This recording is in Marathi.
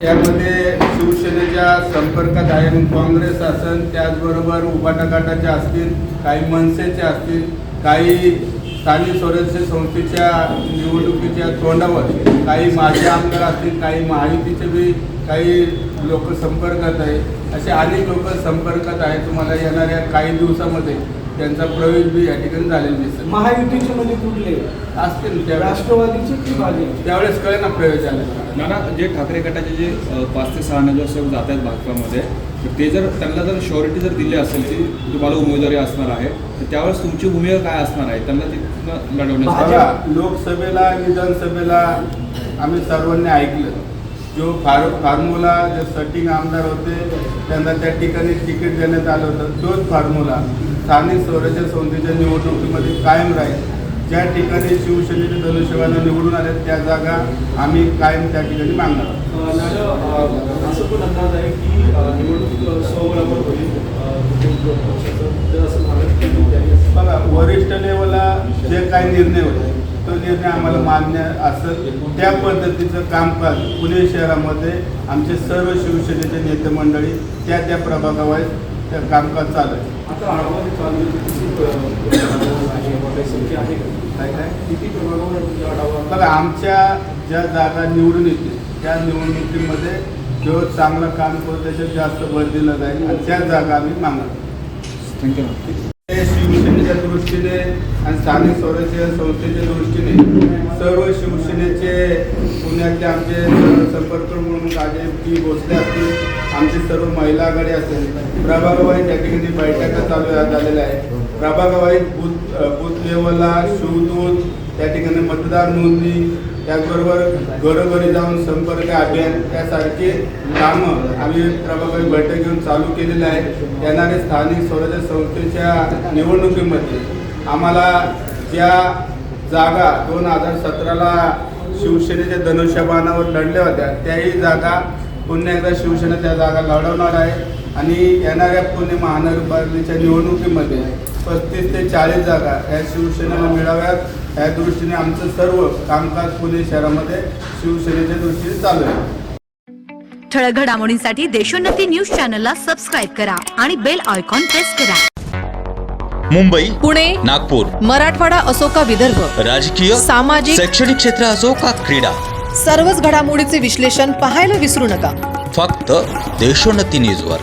यामध्ये शिवसेनेच्या संपर्कात आहे, मग काँग्रेस असेल, त्याचबरोबर उभाटा गटाचे असतील, काही मनसेचे असतील, काही स्थानिक स्वराज्य संस्थेच्या निवडणुकीच्या तोंडावर काही माजी आमदार असतील, काही महायुतीचे बी काही लोक संपर्कात आहे. असे अनेक लोक संपर्कात आहेत. तुम्हाला येणाऱ्या काही दिवसामध्ये त्यांचा प्रवेश बी या ठिकाणी झालेला दिसतो. महायुतीचे म्हणजे कुठले असतील राष्ट्रवादीचे की भाजप? त्यावेळेस कळे ना प्रवेश झाला. नाना, जे ठाकरे गटाचे जे 5 ते 6 नगरसेवक जात आहेत भाजपामध्ये, तर ते जर त्यांना जर श्युरिटी जर दिली असेल की तुम्हाला उमेदवारी असणार आहे, तर त्यावेळेस तुमची भूमिका काय असणार आहे त्यांना तिथनं लढवण्यासाठी? लोकसभेला विधानसभेला आम्ही सर्वांनी ऐकलं, जो फॉर्म्युला जे सटिंग आमदार होते त्यांना त्या ठिकाणी तिकीट देण्यात आलं होतं, तोच फॉर्म्युला स्थानिक स्वराज्य संस्थेच्या निवडणुकीमध्ये कायम राहील. ज्या ठिकाणी शिवसेनेचे धनुष्यबाण निवडून आले त्या जागा आम्ही कायम त्या ठिकाणी मागणार आहोत. असं पण अंदाज आहे की निवडणूक स्वबळावर होईल असं झालं. बघा, वरिष्ठ लेवलला जे काही निर्णय होते तो निर्णय आम्हाला मान्य असेल त्या पद्धतीचं कामकाज पुणे शहरामध्ये आमचे सर्व शिवसेनेचे नेते मंडळी त्या प्रभागावर त्या कामकाज चालू आहे. आता आढावा चालू आहे काय किती प्रभागावर आढावा? बघा, आमच्या ज्या जागा निवडून येतील त्या निवडणुकीमध्ये जो चांगलं काम करू त्याच्यात जास्त भर दिला जाईल आणि त्या जागा आम्ही मागणार. थँक्यू. शिवसेनेच्या दृष्टीने आणि स्थानिक स्वराज्य संस्थेच्या दृष्टीने सर्व शिवसेनेचे पुण्यातले आमचे संपर्क म्हणून अजय भोसले असतील, आमची सर्व महिला आघाडी असेल, प्रभागवाईज त्या ठिकाणी बैठका चालू झालेल्या आहे. प्रभागवाईज बूथ लेवलला शिवदूत, त्या ठिकाणी मतदार नोंदणी, त्याचबरोबर घरोघरी जाऊन संपर्क अभियान यासारखे कामं आम्ही प्रभागात बैठक घेऊन चालू केलेले आहे. येणाऱ्या स्थानिक स्वराज्य संस्थेच्या निवडणुकीमध्ये आम्हाला ज्या जागा 2017ला शिवसेनेच्या धनुष्यबाणावर लढल्या होत्या त्याही जागा पुन्हा एकदा शिवसेना त्या जागा लढवणार आहे. आणि येणाऱ्या पुणे महानगरपालिकेच्या निवडणुकीमध्ये 35 ते 40 जागा या शिवसेनेला मिळाव्यात या दृष्टीने आमचं सर्व कामकाज पुणे शहरामध्ये शिवसेनेच्या दृष्टीने चालू आहे. ठळक घडामोडींसाठी देशोन्नती न्यूज चॅनलला सबस्क्राईब करा आणि बेल आयकॉन प्रेस करा. मुंबई, पुणे, नागपूर, मराठवाडा असो का विदर्भ, राजकीय, सामाजिक, शैक्षणिक क्षेत्र असो का क्रीडा, सर्वच घडामोडीचे विश्लेषण पाहायला विसरू नका. फक्त देशोन्नती न्यूजवर.